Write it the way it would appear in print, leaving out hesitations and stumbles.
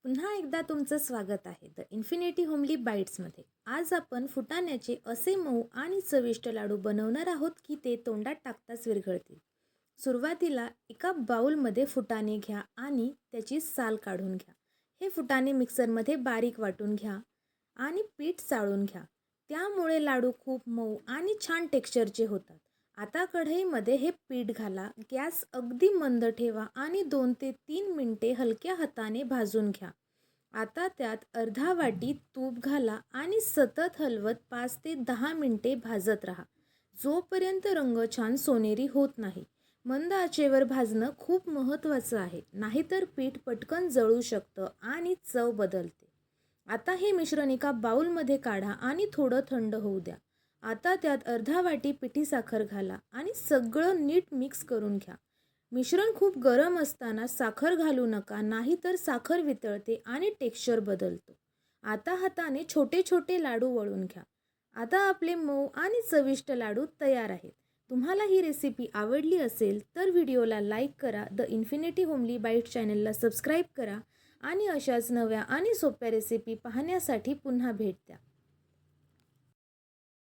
पुन्हा एकदा तुमचं स्वागत आहे द इन्फिनिटी होमली बाईट्समध्ये. आज आपण फुटाण्याचे असे मऊ आणि चविष्ट लाडू बनवणार आहोत की ते तोंडात टाकताच विरघळतील. सुरुवातीला एका बाउलमध्ये फुटाणे घ्या आणि त्याची साल काढून घ्या. हे फुटाणे मिक्सरमध्ये बारीक वाटून घ्या आणि पीठ चाळून घ्या. त्यामुळे लाडू खूप मऊ आणि छान टेक्स्चरचे होतात. आता कढईमध्ये हे पीठ घाला. गॅस अगदी मंद ठेवा आणि 2 ते 3 मिनिटे हलक्या हाताने भाजून घ्या. आता त्यात अर्धा वाटी तूप घाला आणि सतत हलवत 5 ते 10 मिनिटे भाजत राहा, जोपर्यंत रंग छान सोनेरी होत नाही. मंद आचेवर भाजणं खूप महत्त्वाचं आहे, नाहीतर पीठ पटकन जळू शकतं आणि चव बदलते. आता हे मिश्रण एका बाउलमध्ये काढा आणि थोडं थंड होऊ द्या. आता त्यात अर्धा वाटी पिठी साखर घाला आणि सगळं नीट मिक्स करून घ्या. मिश्रण खूप गरम असताना साखर घालू नका, नाहीतर साखर वितळते आणि टेक्स्चर बदलतो. आता हाताने छोटे छोटे लाडू वळून घ्या. आता आपले मऊ आणि चविष्ट लाडू तयार आहेत. तुम्हाला ही रेसिपी आवडली असेल तर व्हिडिओला लाईक करा, द इन्फिनिटी होमली बाईट चॅनलला सबस्क्राईब करा आणि अशाच नव्या आणि सोप्या रेसिपी पाहण्यासाठी पुन्हा भेट द्या.